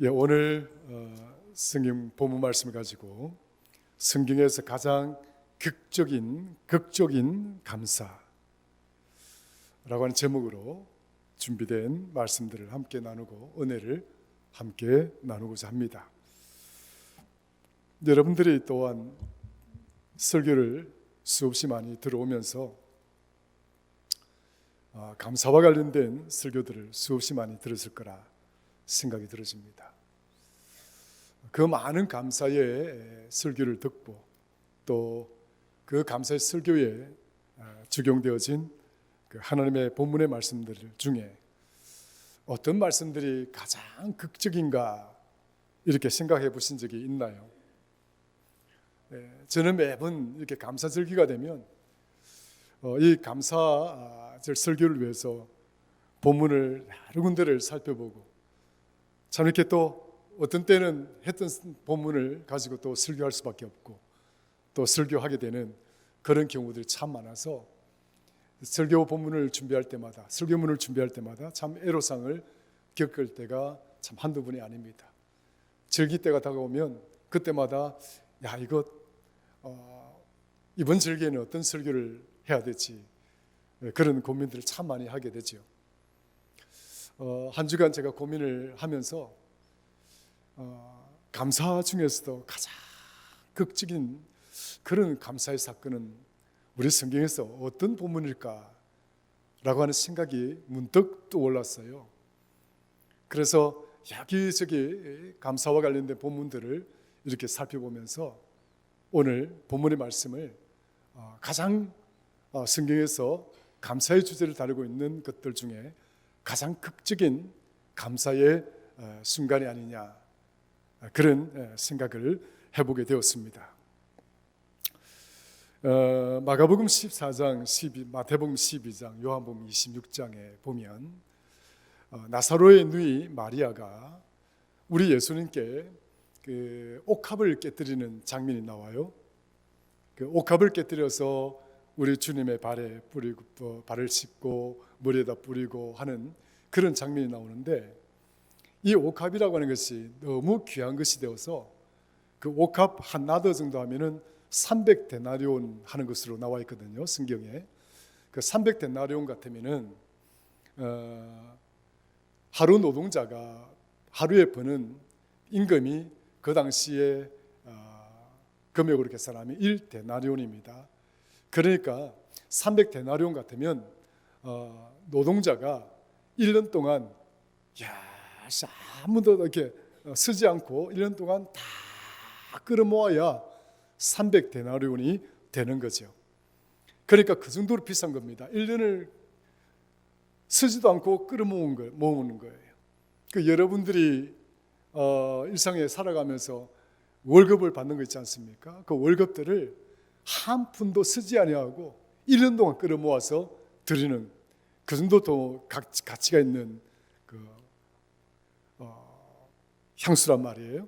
오늘 성경 본문 말씀을 가지고 성경에서 가장 극적인 감사라고 하는 제목으로 준비된 말씀들을 함께 나누고 은혜를 함께 나누고자 합니다. 여러분들이 또한 설교를 수없이 많이 들어오면서 감사와 관련된 설교들을 수없이 많이 들었을 거라 생각이 들어집니다. 그 많은 감사의 설교를 듣고 또 그 감사의 설교에 적용되어진 그 하나님의 본문의 말씀들 중에 어떤 말씀들이 가장 극적인가 이렇게 생각해 보신 적이 있나요? 저는 매번 이렇게 감사절기가 되면 이 감사절 설교를 위해서 본문을 여러 군데를 살펴보고 참 이렇게 또 어떤 때는 했던 본문을 가지고 또 설교할 수밖에 없고 또 설교하게 되는 그런 경우들이 참 많아서 설교 본문을 준비할 때마다 설교문을 준비할 때마다 참 애로사항을 겪을 때가 참 한두 번이 아닙니다. 절기 때가 다가오면 그때마다 이번 절기에는 어떤 설교를 해야 될지 그런 고민들을 참 많이 하게 되죠. 한 주간 제가 고민을 하면서 감사 중에서도 가장 극적인 그런 감사의 사건은 우리 성경에서 어떤 본문일까 라고 하는 생각이 문득 떠올랐어요. 그래서 여기저기 감사와 관련된 본문들을 이렇게 살펴보면서 오늘 본문의 말씀을 가장 성경에서 감사의 주제를 다루고 있는 것들 중에 가장 극적인 감사의 순간이 아니냐 그런 생각을 해보게 되었습니다. 마가복음 14장, 마태복음 12장, 요한복음 26장에 보면 나사로의 누이 마리아가 우리 예수님께 그 옥합을 깨뜨리는 장면이 나와요. 그 옥합을 깨뜨려서 우리 주님의 발에 뿌리고 발을 씻고 머리에다 뿌리고 하는 그런 장면이 나오는데 이 옥합이라고 하는 것이 너무 귀한 것이 되어서 그 옥합 한 나더 정도 하면은 300데나리온 하는 것으로 나와 있거든요. 성경에. 그 300데나리온 같으면은 하루 노동자가 하루에 버는 임금이 그 당시에 금액으로 계산하면 1데나리온입니다. 그러니까 300데나리온 같으면 노동자가 1년 동안 아무도 이렇게 쓰지 않고 1년 동안 다 끌어모아야 300데나리온이 되는 거죠. 그러니까 그 정도로 비싼 겁니다. 1년을 쓰지도 않고 끌어모으는 거예요. 그 여러분들이 일상에 살아가면서 월급을 받는 거 있지 않습니까? 그 월급들을 한 푼도 쓰지 아니하고 1년 동안 끌어모아서 드리는 그 정도 더 가치가 있는 그 향수란 말이에요.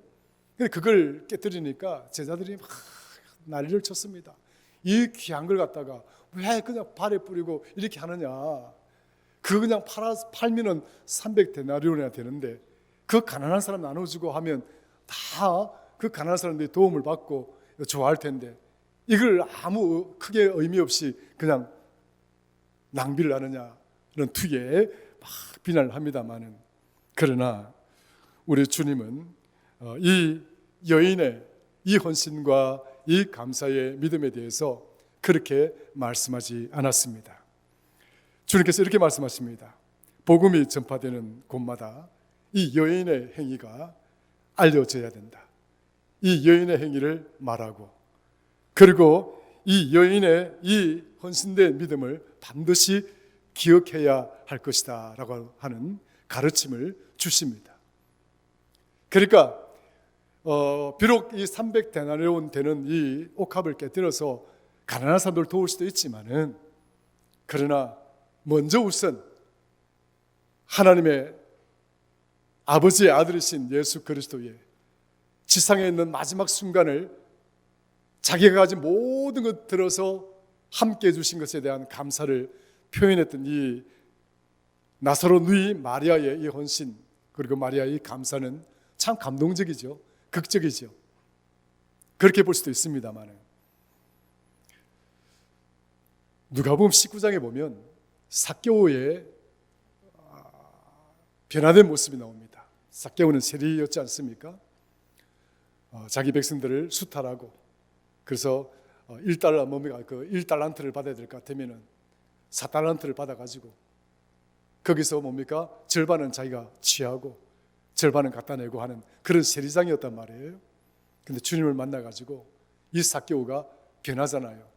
그걸 깨뜨리니까 제자들이 막 난리를 쳤습니다. 이 귀한 걸 갖다가 왜 그냥 발에 뿌리고 이렇게 하느냐. 그거 그냥 팔면은 300데나리온이나 되는데 그 가난한 사람 나눠주고 하면 다 그 가난한 사람들이 도움을 받고 좋아할 텐데 이걸 아무 크게 의미 없이 그냥 낭비를 하느냐는 투에 막 비난을 합니다만은 그러나 우리 주님은 이 여인의 이 헌신과 이 감사의 믿음에 대해서 그렇게 말씀하지 않았습니다. 주님께서 이렇게 말씀하십니다. 복음이 전파되는 곳마다 이 여인의 행위가 알려져야 된다. 이 여인의 행위를 말하고 그리고 이 여인의 이 헌신된 믿음을 반드시 기억해야 할 것이다 라고 하는 가르침을 주십니다. 그러니까 비록 이 300데나리온 되는 이 옥합을 깨뜨려서 가난한 사람들을 도울 수도 있지만은 그러나 먼저 우선 하나님의 아버지의 아들이신 예수 그리스도의 지상에 있는 마지막 순간을 자기가 가진 모든 것 들어서 함께 해주신 것에 대한 감사를 표현했던 이 나사로 누이 마리아의 이 헌신 그리고 마리아의 감사는 참 감동적이죠. 극적이죠. 그렇게 볼 수도 있습니다만 누가복음 19장에 보면 삭개오의 변화된 모습이 나옵니다. 삭개오는 세리였지 않습니까? 자기 백성들을 수탈하고 그래서 1달러 뭡니까? 그 1달란트를 받아야 될 것 같으면은 4달란트를 받아가지고 거기서 뭡니까? 절반은 자기가 취하고 절반은 갖다 내고 하는 그런 세리장이었단 말이에요. 근데 주님을 만나가지고 이 삭개오가 변하잖아요.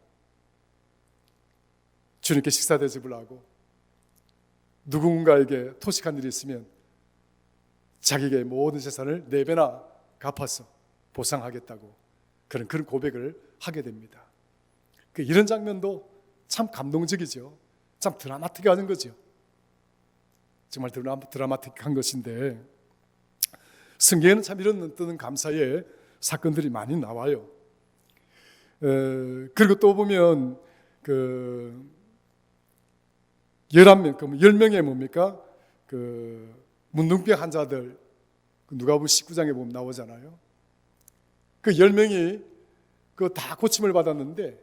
주님께 식사 대접을 하고 누군가에게 토식한 일이 있으면 자기에게 모든 재산을 4배나 갚아서 보상하겠다고 그런 고백을 하게 됩니다. 이런 장면도 참 감동적이죠. 참 드라마틱한 거죠. 정말 드라마틱한 것인데 성경에는 참 이런 어떤 감사의 사건들이 많이 나와요. 그리고 또 보면 11명, 10명의 뭡니까? 문둥병 환자들 누가복음 19장에 보면 나오잖아요. 10명이 다 고침을 받았는데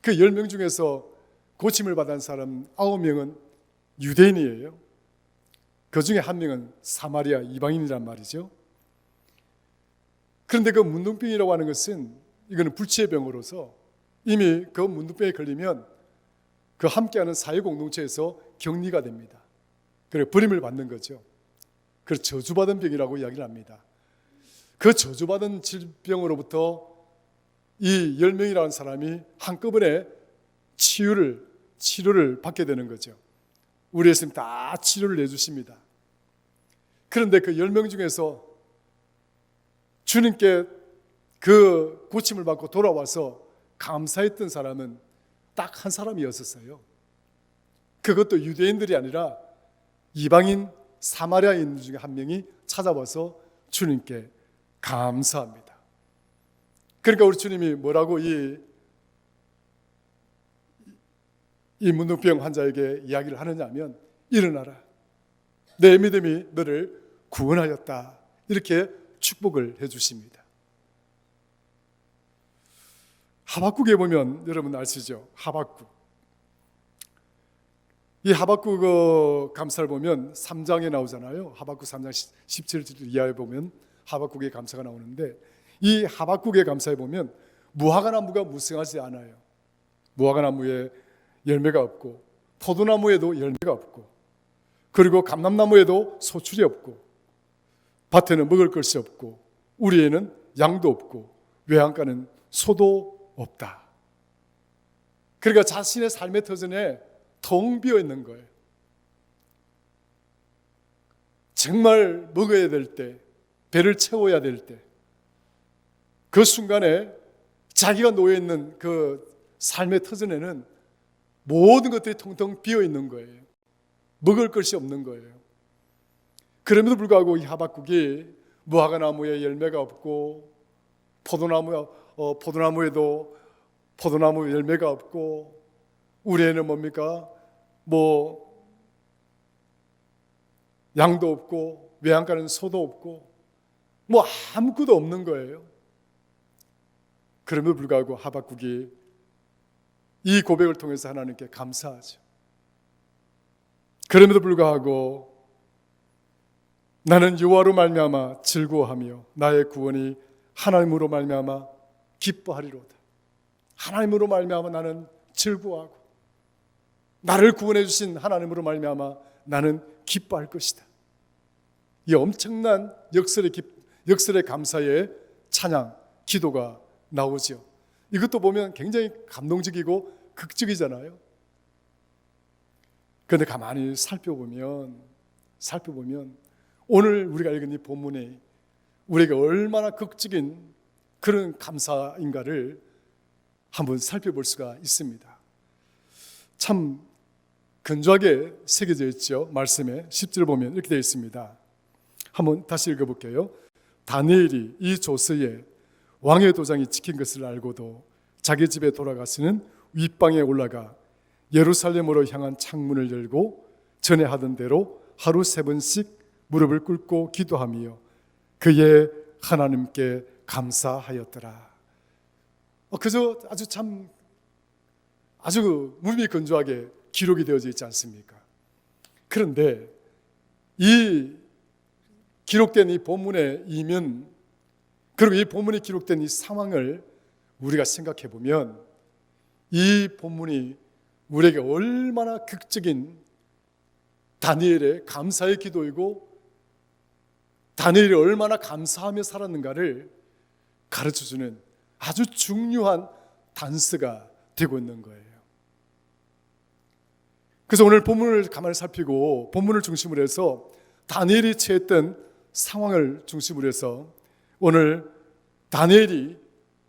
10명 중에서 고침을 받은 사람 9명은 유대인이에요. 그 중에 1명은 사마리아 이방인이란 말이죠. 그런데 문둥병이라고 하는 것은 이거는 불치의 병으로서 이미 문둥병에 걸리면 함께하는 사회 공동체에서 격리가 됩니다. 그리고 버림을 받는 거죠. 그래서 저주받은 병이라고 이야기를 합니다. 그 저주받은 질병으로부터 이 10명이라는 사람이 한꺼번에 치료를 받게 되는 거죠. 우리 예수님 다 치료를 해주십니다. 그런데 10명 중에서 주님께 고침을 받고 돌아와서 감사했던 사람은 딱 한 사람이었었어요. 그것도 유대인들이 아니라 이방인 사마리아인 중에 1명이 찾아와서 주님께 감사합니다. 그러니까 우리 주님이 뭐라고 이 문둥병 환자에게 이야기를 하느냐 하면 일어나라. 내 믿음이 너를 구원하였다. 이렇게 축복을 해 주십니다. 하박국에 보면 여러분 아시죠? 하박국. 이 하박국 감사를 보면 3장에 나오잖아요. 하박국 3장 17절 이하에 보면 하박국의 감사가 나오는데 이 하박국의 감사에 보면 무화과나무가 무성하지 않아요. 무화과나무에 열매가 없고 포도나무에도 열매가 없고 그리고 감람나무에도 소출이 없고 밭에는 먹을 것이 없고 우리에는 양도 없고 외양간은 소도 없다. 그러니까 자신의 삶의 터전에 텅 비어 있는 거예요. 정말 먹어야 될 때, 배를 채워야 될 때, 그 순간에 자기가 놓여 있는 삶의 터전에는 모든 것들이 텅텅 비어 있는 거예요. 먹을 것이 없는 거예요. 그럼에도 불구하고 이 하박국이 무화과나무에 열매가 없고 포도나무에도 포도나무 열매가 없고 우리에는 뭡니까? 양도 없고 외양간은 소도 없고 아무것도 없는 거예요. 그럼에도 불구하고 하박국이 이 고백을 통해서 하나님께 감사하죠. 그럼에도 불구하고 나는 여호와로 말미암아 즐거워하며 나의 구원이 하나님으로 말미암아 기뻐하리로다. 하나님으로 말미암아 나는 즐거워하고 나를 구원해 주신 하나님으로 말미암아 나는 기뻐할 것이다. 이 엄청난 역설의 감사의 찬양, 기도가 나오죠. 이것도 보면 굉장히 감동적이고 극적이잖아요. 그런데 가만히 살펴보면 오늘 우리가 읽은 이 본문이 우리에게 얼마나 극적인 그런 감사인가를 한번 살펴볼 수가 있습니다. 참 근조하게 새겨져 있죠. 말씀에 10절 보면 이렇게 되어 있습니다. 한번 다시 읽어볼게요. 다니엘이 이 조서에 왕의 도장이 찍힌 것을 알고도 자기 집에 돌아가서는 윗방에 올라가 예루살렘으로 향한 창문을 열고 전에 하던 대로 하루 3번씩 무릎을 꿇고 기도하며 그의 하나님께 감사하였더라. 그저 아주 무미건조하게 기록이 되어져 있지 않습니까? 그런데 이 기록된 이 본문의 이면, 그리고 이 본문이 기록된 이 상황을 우리가 생각해 보면 이 본문이 우리에게 얼마나 극적인 다니엘의 감사의 기도이고 다니엘이 얼마나 감사하며 살았는가를 가르쳐주는 아주 중요한 단서가 되고 있는 거예요. 그래서 오늘 본문을 가만히 살피고 본문을 중심으로 해서 다니엘이 처했던 상황을 중심으로 해서 오늘 다니엘이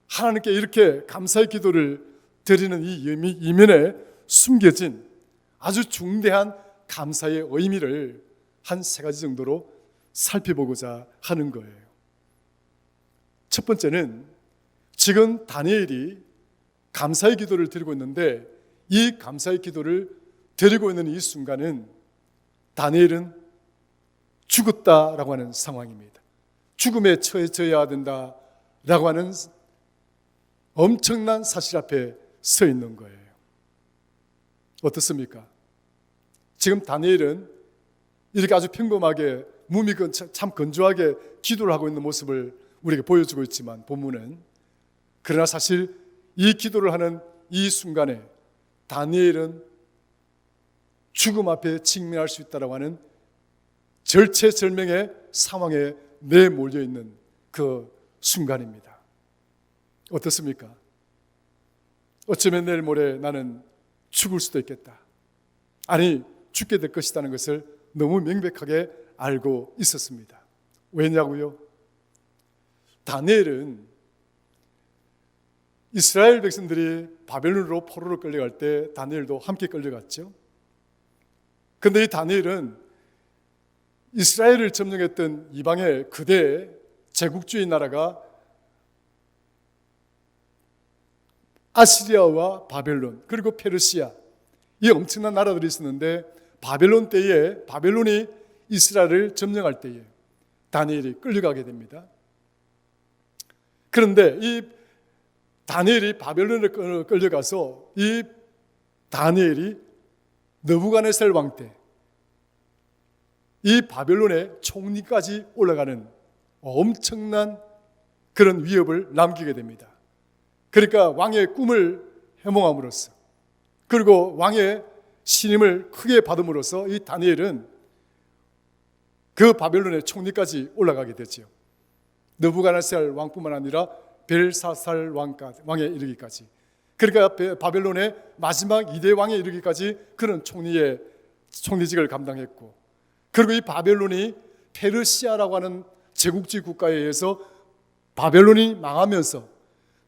하나님께 이렇게 감사의 기도를 드리는 이 이면에 숨겨진 아주 중대한 감사의 의미를 한 3가지 정도로 살펴보고자 하는 거예요. 첫 번째는 지금 다니엘이 감사의 기도를 드리고 있는데 이 감사의 기도를 드리고 있는 이 순간은 다니엘은 죽었다라고 하는 상황입니다. 죽음에 처해져야 된다라고 하는 엄청난 사실 앞에 서 있는 거예요. 어떻습니까? 지금 다니엘은 이렇게 아주 평범하게 참 건조하게 기도를 하고 있는 모습을 우리에게 보여주고 있지만 본문은, 그러나 사실 이 기도를 하는 이 순간에 다니엘은 죽음 앞에 직면할 수 있다고 하는 절체절명의 상황에 내몰려 있는 그 순간입니다. 어떻습니까? 어쩌면 내일 모레 나는 죽을 수도 있겠다. 아니, 죽게 될 것이라는 것을 너무 명백하게 알고 있었습니다. 왜냐고요? 다니엘은 이스라엘 백성들이 바벨론으로 포로로 끌려갈 때 다니엘도 함께 끌려갔죠. 그런데 이 다니엘은 이스라엘을 점령했던 이방의 그대 제국주의 나라가 아시리아와 바벨론 그리고 페르시아, 이 엄청난 나라들이 있었는데 바벨론이 이스라엘을 점령할 때에 다니엘이 끌려가게 됩니다. 그런데 이 다니엘이 바벨론에 끌려가서 이 다니엘이 느부갓네살 왕 때 이 바벨론의 총리까지 올라가는 엄청난 그런 위협을 남기게 됩니다. 그러니까 왕의 꿈을 해몽함으로써, 그리고 왕의 신임을 크게 받음으로써 이 다니엘은 그 바벨론의 총리까지 올라가게 되죠. 느부갓네살 왕뿐만 아니라 벨사살 왕에 이르기까지, 그러니까 바벨론의 마지막 2대 왕에 이르기까지 그런 총리직을 감당했고, 그리고 이 바벨론이 페르시아라고 하는 제국주의 국가에 의해서 바벨론이 망하면서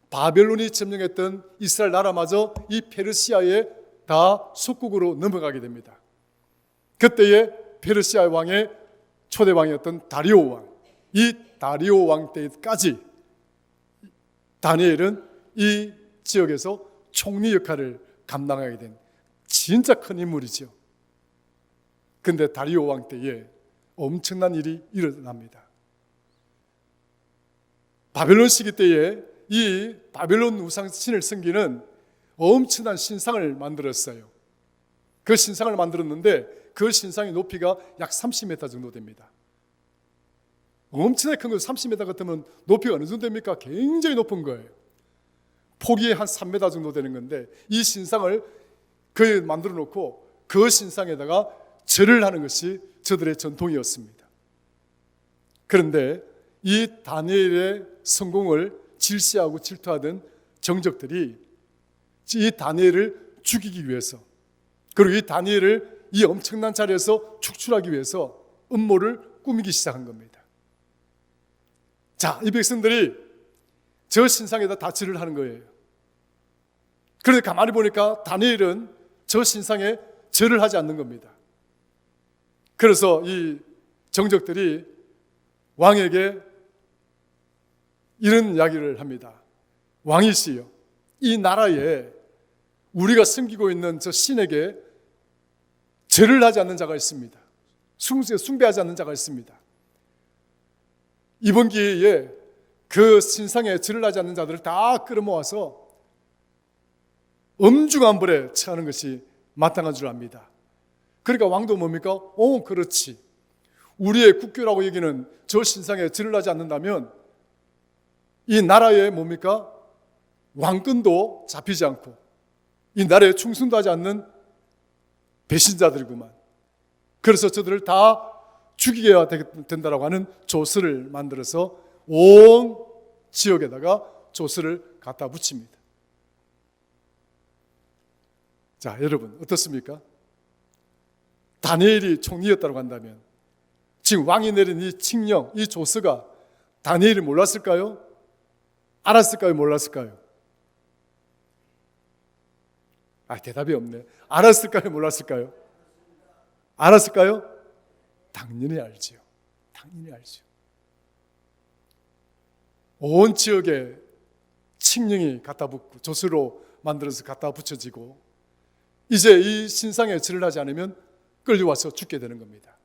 바벨론이 점령했던 이스라엘 나라마저 이 페르시아에 다 속국으로 넘어가게 됩니다. 그때의 페르시아 왕의 초대 왕이었던 다리오 왕, 이 다리오 왕 때까지 다니엘은 이 지역에서 총리 역할을 감당하게 된 진짜 큰 인물이죠. 그런데 다리오 왕 때에 엄청난 일이 일어납니다. 바벨론 시기 때에 이 바벨론 우상 신을 섬기는 엄청난 신상을 만들었어요. 그 신상을 만들었는데 그 신상의 높이가 약 30m 정도 됩니다. 엄청나게 큰 거, 30m 같으면 높이가 어느 정도 됩니까? 굉장히 높은 거예요. 폭이 한 3m 정도 되는 건데 이 신상을 만들어 놓고 그 신상에다가 절을 하는 것이 저들의 전통이었습니다. 그런데 이 다니엘의 성공을 질시하고 질투하던 정적들이 이 다니엘을 죽이기 위해서, 그리고 이 다니엘을 이 엄청난 자리에서 축출하기 위해서 음모를 꾸미기 시작한 겁니다. 자, 이 백성들이 저 신상에다 다 절을 하는 거예요. 그런데 가만히 보니까 다니엘은 저 신상에 절을 하지 않는 겁니다. 그래서 이 정적들이 왕에게 이런 이야기를 합니다. 왕이시여, 이 나라에 우리가 섬기고 있는 저 신에게 절을 하지 않는 자가 있습니다. 숭배하지 않는 자가 있습니다. 이번 기회에 그 신상에 절을 하지 않는 자들을 다 끌어모아서 엄중한 벌에 처하는 것이 마땅한 줄 압니다. 그러니까 왕도 뭡니까? 그렇지. 우리의 국교라고 여기는 저 신상에 절을 하지 않는다면 이 나라에 뭡니까? 왕권도 잡히지 않고 이 나라에 충성도 하지 않는 배신자들이구만. 그래서 저들을 다 죽이게 된다라고 하는 조서를 만들어서 온 지역에다가 조서를 갖다 붙입니다. 자, 여러분 어떻습니까? 다니엘이 총리였다고 한다면 지금 왕이 내린 이 칙령, 이 조서가 다니엘이 몰랐을까요? 알았을까요? 몰랐을까요? 대답이 없네. 알았을까요? 몰랐을까요? 알았을까요? 당연히 알지요. 당연히 알지요. 온 지역에 칙령이 갖다 붙고 조서로 만들어서 갖다 붙여지고 이제 이 신상에 절을 하지 않으면 끌려와서 죽게 되는 겁니다.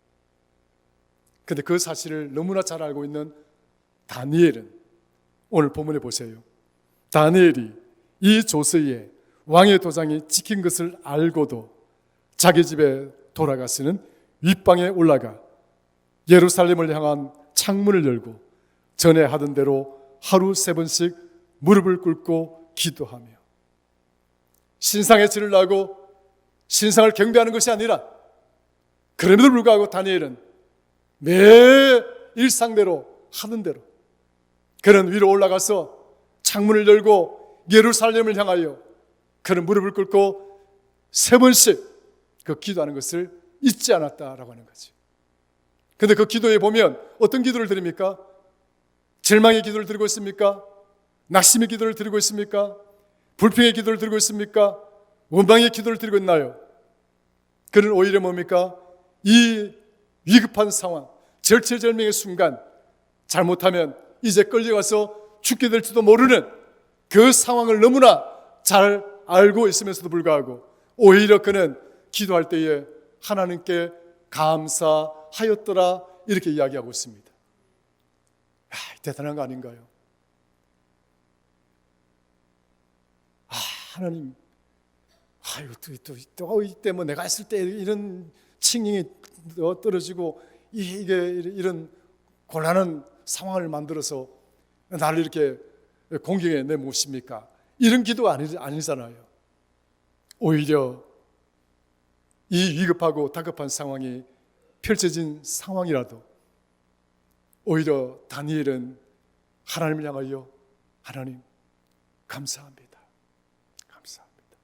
그런데 그 사실을 너무나 잘 알고 있는 다니엘은 오늘 본문에 보세요. 다니엘이 이 조서에 왕의 도장이 찍힌 것을 알고도 자기 집에 돌아가서는 윗방에 올라가 예루살렘을 향한 창문을 열고 전에 하던 대로 하루 3번씩 무릎을 꿇고 기도하며 신상에 절을 하고 신상을 경배하는 것이 아니라 그럼에도 불구하고 다니엘은 매 일상대로 하던 대로 그는 위로 올라가서 창문을 열고 예루살렘을 향하여 그는 무릎을 꿇고 3번씩 그 기도하는 것을 잊지 않았다라고 하는 거죠. 그런데 그 기도에 보면 어떤 기도를 드립니까? 절망의 기도를 드리고 있습니까? 낙심의 기도를 드리고 있습니까? 불평의 기도를 드리고 있습니까? 원망의 기도를 드리고 있나요? 그는 오히려 뭡니까? 이 위급한 상황, 절체절명의 순간 잘못하면 이제 끌려가서 죽게 될지도 모르는 그 상황을 너무나 잘 알고 있으면서도 불구하고 오히려 그는 기도할 때에 하나님께 감사하였더라 이렇게 이야기하고 있습니다. 대단한 거 아닌가요? 하나님, 또 이때 뭐 내가 했을 때 이런 칭령이 떨어지고 이게 이런 곤란한 상황을 만들어서 나를 이렇게 공경에 내모십니까? 이런 기도가 아니잖아요. 오히려 이 위급하고 다급한 상황이 펼쳐진 상황이라도 오히려 다니엘은 하나님을 향하여 하나님 감사합니다. 감사합니다.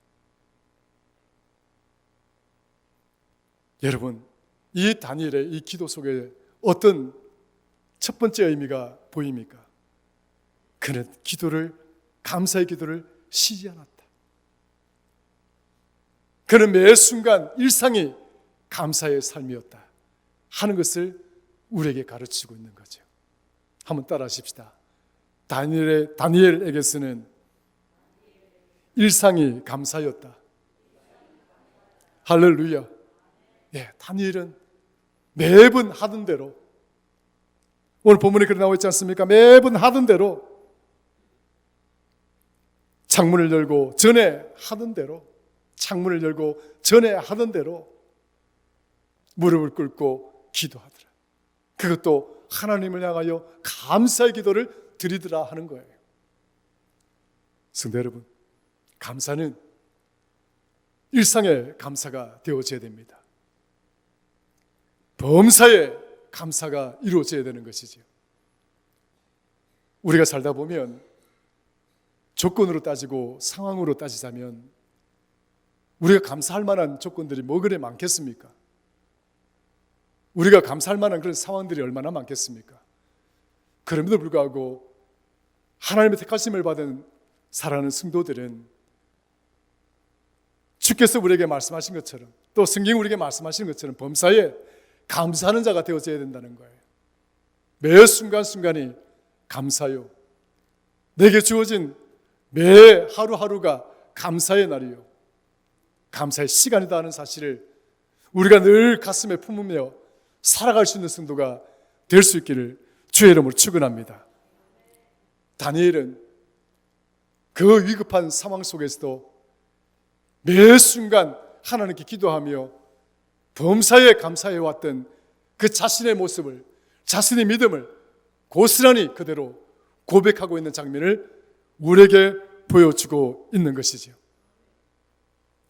여러분, 이 다니엘의 이 기도 속에 어떤 첫 번째 의미가 보입니까? 그는 감사의 기도를 쉬지 않았다. 그는 매 순간 일상이 감사의 삶이었다 하는 것을 우리에게 가르치고 있는 거죠. 한번 따라 하십시다. 다니엘에게서는 일상이 감사였다. 할렐루야. 다니엘은 매번 하던 대로 오늘 본문에 그렇게 나와 있지 않습니까? 매번 하던 대로 창문을 열고 전에 하던 대로 창문을 열고 전에 하던 대로 무릎을 꿇고 기도하더라. 그것도 하나님을 향하여 감사의 기도를 드리더라 하는 거예요. 성도 여러분, 감사는 일상의 감사가 되어져야 됩니다. 범사의 감사가 이루어져야 되는 것이죠. 우리가 살다 보면 조건으로 따지고 상황으로 따지자면 우리가 감사할 만한 조건들이 뭐 그래 많겠습니까? 우리가 감사할 만한 그런 상황들이 얼마나 많겠습니까? 그럼에도 불구하고 하나님의 택하심을 받은 살아가는 성도들은 주께서 우리에게 말씀하신 것처럼 또 성경이 우리에게 말씀하신 것처럼 범사에 감사하는 자가 되어져야 된다는 거예요. 매 순간순간이 감사요. 내게 주어진 매 하루하루가 감사의 날이요. 감사의 시간이다 하는 사실을 우리가 늘 가슴에 품으며 살아갈 수 있는 성도가 될 수 있기를 주의 이름으로 축원합니다. 다니엘은 그 위급한 상황 속에서도 매 순간 하나님께 기도하며 범사에 감사해왔던 그 자신의 모습을, 자신의 믿음을 고스란히 그대로 고백하고 있는 장면을 우리에게 보여주고 있는 것이죠.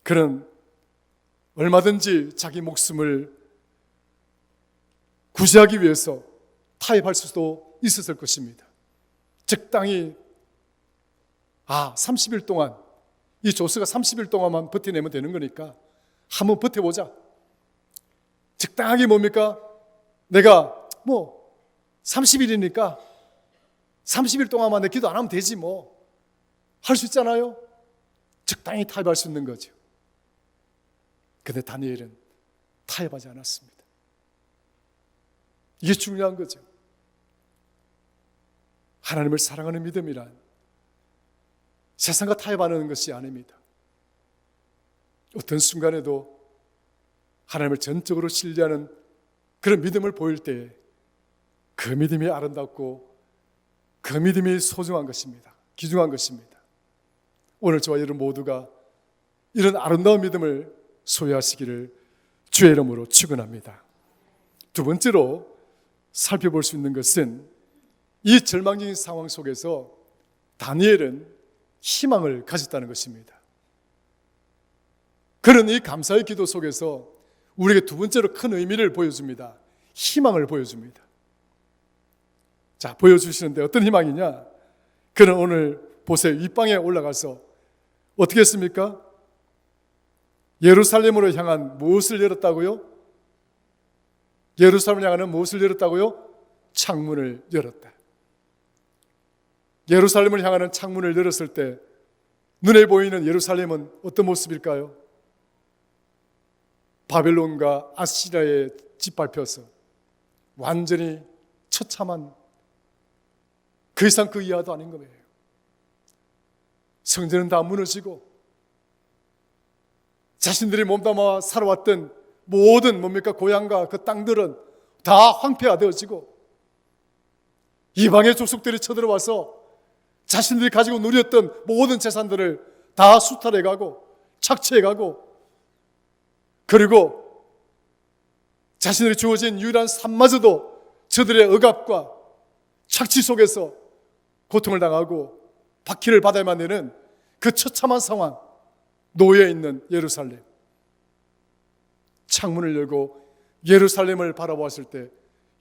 그는 얼마든지 자기 목숨을 구제하기 위해서 타협할 수도 있었을 것입니다. 적당히 30일 동안, 이 조스가 30일 동안만 버텨내면 되는 거니까 한번 버텨보자. 적당하게 뭡니까? 내가 30일이니까 30일 동안만 내 기도 안 하면 되지 할 수 있잖아요. 적당히 타협할 수 있는 거죠. 근데 다니엘은 타협하지 않았습니다. 이게 중요한 거죠. 하나님을 사랑하는 믿음이란 세상과 타협하는 것이 아닙니다. 어떤 순간에도 하나님을 전적으로 신뢰하는 그런 믿음을 보일 때에 그 믿음이 아름답고 그 믿음이 소중한 것입니다. 귀중한 것입니다. 오늘 저와 여러분 모두가 이런 아름다운 믿음을 소유하시기를 주의 이름으로 축원합니다. 두 번째로 살펴볼 수 있는 것은 이 절망적인 상황 속에서 다니엘은 희망을 가졌다는 것입니다. 그는 이 감사의 기도 속에서 우리에게 두 번째로 큰 의미를 보여줍니다. 희망을 보여줍니다. 자, 보여주시는데 어떤 희망이냐? 그는 오늘 보세요. 윗방에 올라가서 어떻게 했습니까? 예루살렘으로 향한 무엇을 열었다고요? 예루살렘을 향하는 무엇을 열었다고요? 창문을 열었다. 예루살렘을 향하는 창문을 열었을 때 눈에 보이는 예루살렘은 어떤 모습일까요? 바벨론과 아시리아에 짓밟혀서 완전히 처참한, 그 이상 그 이하도 아닌 거예요. 성전은 다 무너지고 자신들이 몸담아 살아왔던 모든 고향과 그 땅들은 다 황폐화되어지고 이방의 족속들이 쳐들어와서 자신들이 가지고 누렸던 모든 재산들을 다 수탈해가고 착취해가고, 그리고 자신들이 주어진 유일한 삶마저도 저들의 억압과 착취 속에서 고통을 당하고 박해를 받아야만 되는 그 처참한 상황, 놓여 있는 예루살렘. 창문을 열고 예루살렘을 바라보았을 때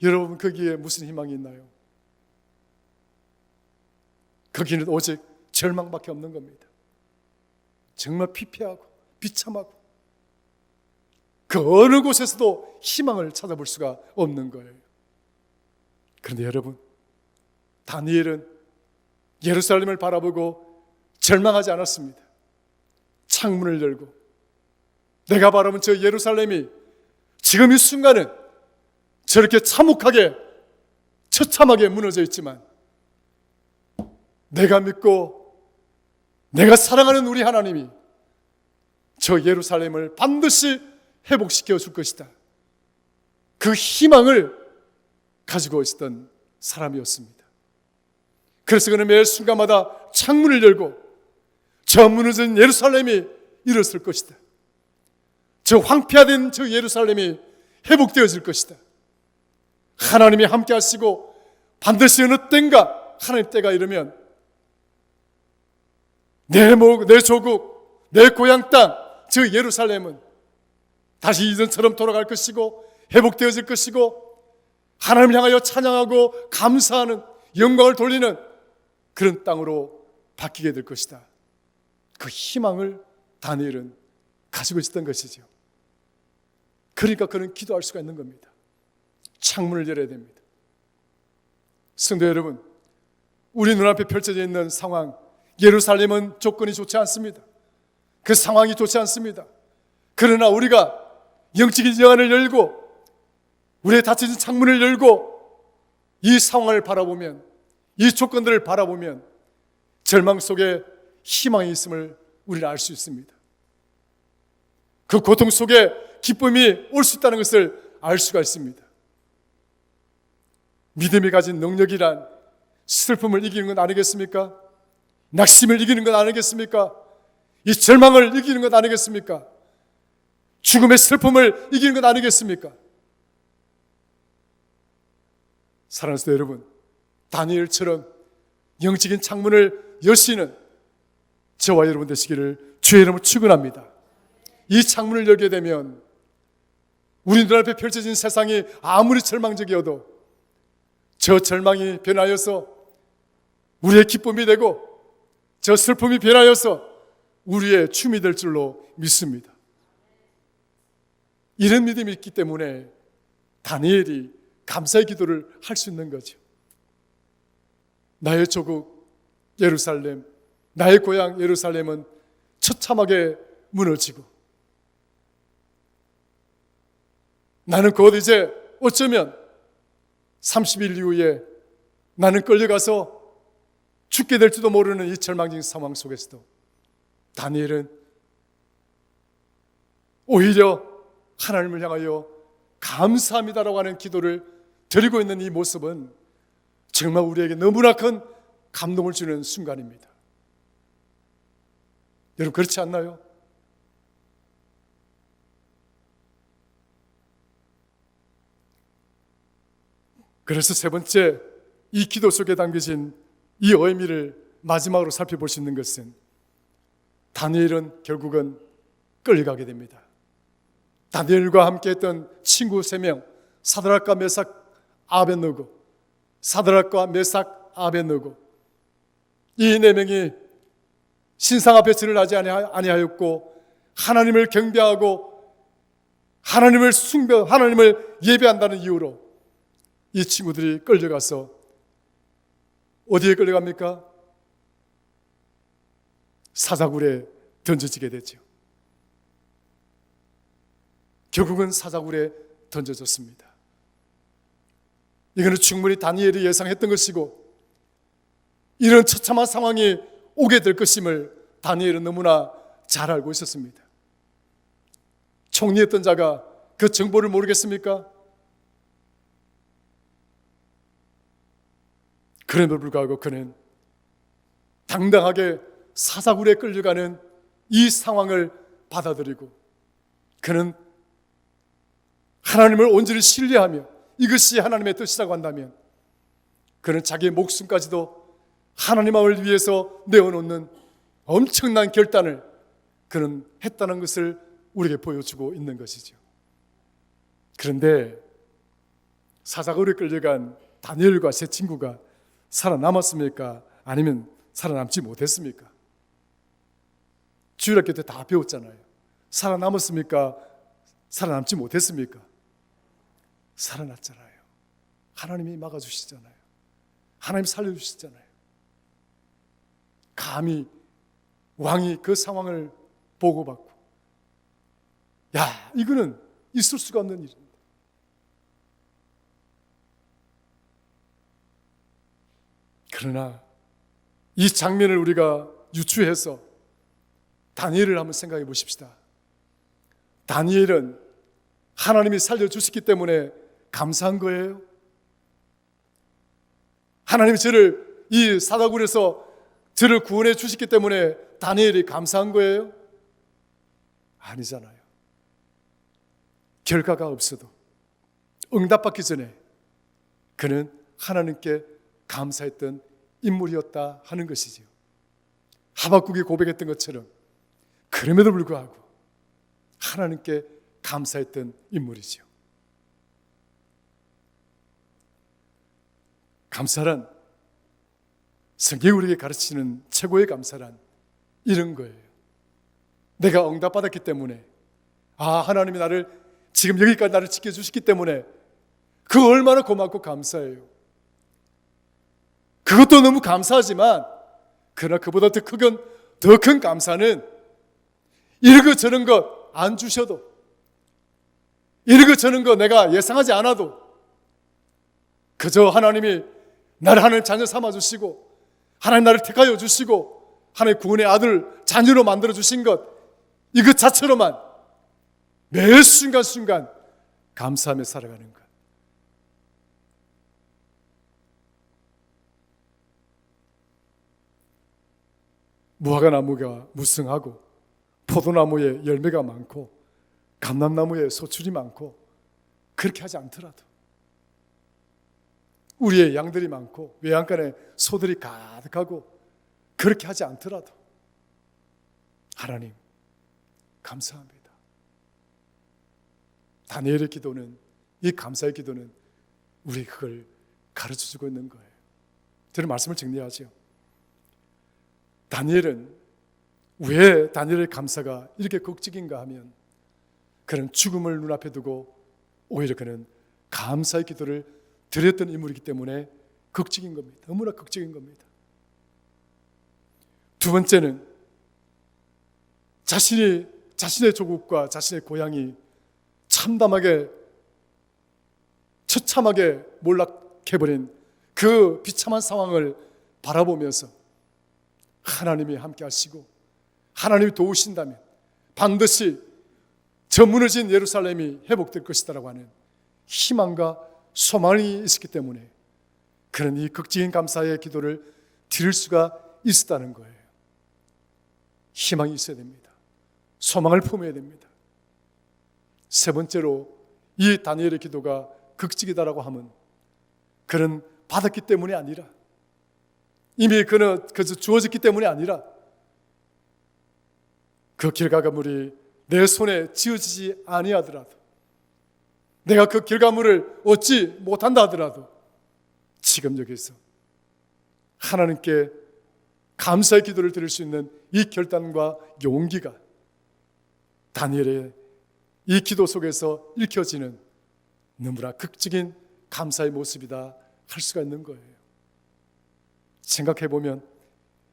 여러분 거기에 무슨 희망이 있나요? 거기는 오직 절망밖에 없는 겁니다. 정말 피폐하고 비참하고 그 어느 곳에서도 희망을 찾아볼 수가 없는 거예요. 그런데 여러분, 다니엘은 예루살렘을 바라보고 절망하지 않았습니다. 창문을 열고 내가 바라본 저 예루살렘이 지금 이 순간은 저렇게 참혹하게 처참하게 무너져 있지만 내가 믿고 내가 사랑하는 우리 하나님이 저 예루살렘을 반드시 회복시켜 줄 것이다. 그 희망을 가지고 있었던 사람이었습니다. 그래서 그는 매 순간마다 창문을 열고 저 무너진 예루살렘이 일어설 것이다. 저 황폐화된 저 예루살렘이 회복되어질 것이다. 하나님이 함께 하시고 반드시 어느 때인가 하나님 때가 이르면 내 조국, 내 고향 땅, 저 예루살렘은 다시 이전처럼 돌아갈 것이고 회복되어질 것이고 하나님을 향하여 찬양하고 감사하는, 영광을 돌리는 그런 땅으로 바뀌게 될 것이다. 그 희망을 다니엘은 가지고 있었던 것이죠. 그러니까 그는 기도할 수가 있는 겁니다. 창문을 열어야 됩니다. 성도 여러분, 우리 눈앞에 펼쳐져 있는 상황, 예루살렘은 조건이 좋지 않습니다. 그 상황이 좋지 않습니다. 그러나 우리가 영적인 영안을 열고 우리의 닫혀진 창문을 열고 이 상황을 바라보면, 이 조건들을 바라보면 절망 속에 희망이 있음을 우리는 알 수 있습니다. 그 고통 속에 기쁨이 올 수 있다는 것을 알 수가 있습니다. 믿음이 가진 능력이란 슬픔을 이기는 건 아니겠습니까? 낙심을 이기는 건 아니겠습니까? 이 절망을 이기는 건 아니겠습니까? 죽음의 슬픔을 이기는 건 아니겠습니까? 사랑하는 성도 여러분, 다니엘처럼 영적인 창문을 여시는 저와 여러분 되시기를 주의 이름으로 축원합니다. 이 창문을 열게 되면 우리 눈앞에 펼쳐진 세상이 아무리 절망적이어도 저 절망이 변하여서 우리의 기쁨이 되고 저 슬픔이 변하여서 우리의 춤이 될 줄로 믿습니다. 이런 믿음이 있기 때문에 다니엘이 감사의 기도를 할 수 있는 거죠. 나의 조국 예루살렘, 나의 고향 예루살렘은 처참하게 무너지고 나는 곧 이제 어쩌면 30일 이후에 나는 끌려가서 죽게 될지도 모르는 이 절망적인 상황 속에서도 다니엘은 오히려 하나님을 향하여 감사합니다라고 하는 기도를 드리고 있는 이 모습은 정말 우리에게 너무나 큰 감동을 주는 순간입니다. 여러분 그렇지 않나요? 그래서 세 번째, 이 기도 속에 담겨진 이 의미를 마지막으로 살펴볼 수 있는 것은 다니엘은 결국은 끌려가게 됩니다. 다니엘과 함께 했던 친구 3명, 사드락과 메삭, 아벳느고, 사드락과 메삭, 아벳느고, 이 4명이 신상 앞에 절을 하지 아니하였고 하나님을 경배하고 하나님을 하나님을 예배한다는 이유로 이 친구들이 끌려가서 어디에 끌려갑니까? 사자굴에 던져지게 되죠. 결국은 사자굴에 던져졌습니다. 이거는 충분히 다니엘이 예상했던 것이고 이런 처참한 상황이 오게 될 것임을 다니엘은 너무나 잘 알고 있었습니다. 총리했던 자가 그 정보를 모르겠습니까? 그럼에도 불구하고 그는 당당하게 사자굴에 끌려가는 이 상황을 받아들이고 그는 하나님을 온전히 신뢰하며 이것이 하나님의 뜻이라고 한다면 그는 자기의 목숨까지도 하나님을 위해서 내어놓는 엄청난 결단을 그는 했다는 것을 우리에게 보여주고 있는 것이죠. 그런데 사자굴에 끌려간 다니엘과 세 친구가 살아남았습니까? 아니면 살아남지 못했습니까? 주일학교 때 다 배웠잖아요. 살아남았습니까? 살아남지 못했습니까? 살아났잖아요. 하나님이 막아주시잖아요. 하나님 살려주시잖아요. 감히 왕이 그 상황을 보고받고 야, 이거는 있을 수가 없는 일입니다. 그러나 이 장면을 우리가 유추해서 다니엘을 한번 생각해 보십시다. 다니엘은 하나님이 살려주셨기 때문에 감사한 거예요? 하나님이 저를 이 사자굴에서 저를 구원해 주셨기 때문에 다니엘이 감사한 거예요? 아니잖아요. 결과가 없어도 응답받기 전에 그는 하나님께 감사했던 인물이었다 하는 것이지요. 하박국이 고백했던 것처럼 그럼에도 불구하고 하나님께 감사했던 인물이지요. 감사란 성경이 우리에게 가르치는 최고의 감사란 이런 거예요. 내가 응답받았기 때문에 하나님이 나를 지금 여기까지 나를 지켜주셨기 때문에 그 얼마나 고맙고 감사해요. 그것도 너무 감사하지만 그러나 그보다 더 큰 감사는 이런 거 저런 거 안 주셔도 이런 거 저런 거 내가 예상하지 않아도 그저 하나님이 나를 하나님 자녀 삼아주시고 하나님 나를 택하여 주시고 하나님 구원의 아들 자녀로 만들어 주신 것 이것 자체로만 매 순간순간 감사하며 살아가는 것. 무화과나무가 무성하고 포도나무에 열매가 많고 감람나무에 소출이 많고 그렇게 하지 않더라도, 우리의 양들이 많고 외양간에 소들이 가득하고 그렇게 하지 않더라도 하나님 감사합니다. 다니엘의 기도는, 이 감사의 기도는 우리 그걸 가르쳐주고 있는 거예요. 저는 말씀을 정리하죠. 다니엘은 왜 다니엘의 감사가 이렇게 극적인가 하면, 그는 죽음을 눈앞에 두고 오히려 그는 감사의 기도를 드렸던 인물이기 때문에 극적인 겁니다. 너무나 극적인 겁니다. 두 번째는 자신의 조국과 자신의 고향이 참담하게 처참하게 몰락해버린 그 비참한 상황을 바라보면서 하나님이 함께 하시고 하나님이 도우신다면 반드시 저 무너진 예루살렘이 회복될 것이다라고 하는 희망과 소망이 있었기 때문에 그는 이 극적인 감사의 기도를 드릴 수가 있었다는 거예요. 희망이 있어야 됩니다. 소망을 품어야 됩니다. 세 번째로 이 다니엘의 기도가 극적이다라고 하면 그는 받았기 때문이 아니라, 이미 그는 그저 주어졌기 때문이 아니라, 그 결과물이 내 손에 지어지지 아니하더라도, 내가 그 결과물을 얻지 못한다 하더라도 지금 여기서 하나님께 감사의 기도를 드릴 수 있는 이 결단과 용기가 다니엘의 이 기도 속에서 읽혀지는 너무나 극적인 감사의 모습이다 할 수가 있는 거예요. 생각해보면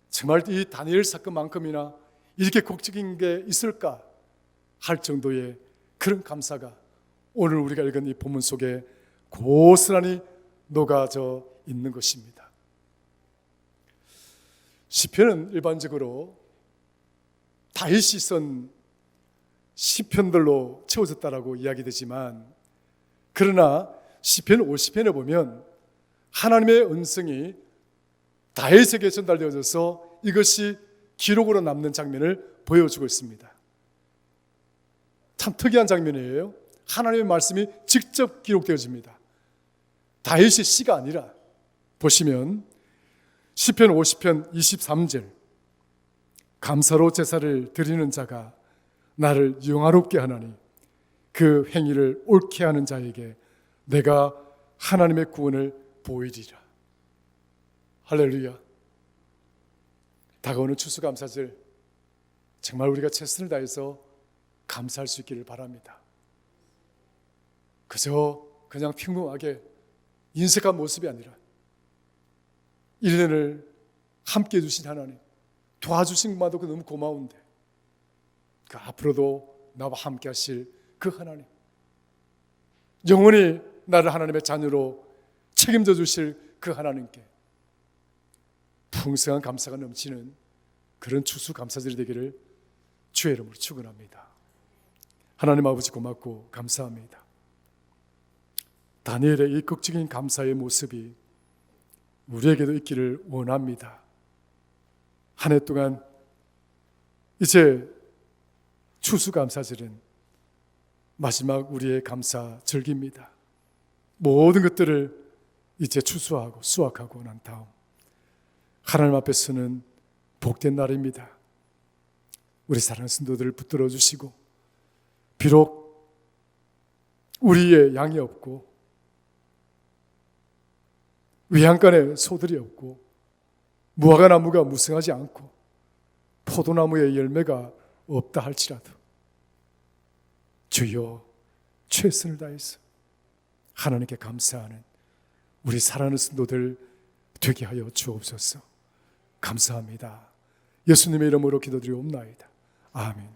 정말 이 다니엘 사건만큼이나 이렇게 극적인 게 있을까 할 정도의 그런 감사가 오늘 우리가 읽은 이 본문 속에 고스란히 녹아져 있는 것입니다. 시편은 일반적으로 다윗이 쓴 시편들로 채워졌다라고 이야기되지만, 그러나 시편 50편에 보면 하나님의 음성이 다윗에게 전달되어져서 이것이 기록으로 남는 장면을 보여주고 있습니다. 참 특이한 장면이에요. 하나님의 말씀이 직접 기록되어집니다. 다윗의 시가 아니라, 보시면 시편 50편 23절, 감사로 제사를 드리는 자가 나를 영화롭게 하나니 그 행위를 옳게 하는 자에게 내가 하나님의 구원을 보이리라. 할렐루야. 다가오는 추수감사절, 정말 우리가 최선을 다해서 감사할 수 있기를 바랍니다. 그냥 평범하게 인색한 모습이 아니라 1년을 함께 해주신 하나님, 도와주신 것만도 너무 고마운데 그 앞으로도 나와 함께 하실 그 하나님, 영원히 나를 하나님의 자녀로 책임져 주실 그 하나님께 풍성한 감사가 넘치는 그런 추수감사절이 되기를 주의 이름으로 축원합니다. 하나님 아버지 고맙고 감사합니다. 다니엘의 이 극적인 감사의 모습이 우리에게도 있기를 원합니다. 한 해 동안 이제 추수감사절은 마지막 우리의 감사절기입니다. 모든 것들을 이제 추수하고 수확하고 난 다음 하나님 앞에서는 복된 날입니다. 우리 사랑하는 성도들을 붙들어 주시고, 비록 우리의 양이 없고 외양간에 소들이 없고 무화과나무가 무성하지 않고 포도나무에 열매가 없다 할지라도 주여 최선을 다해서 하나님께 감사하는 우리 사랑하는 성도들 되게 하여 주옵소서. 감사합니다. 예수님의 이름으로 기도드리옵나이다. 아멘.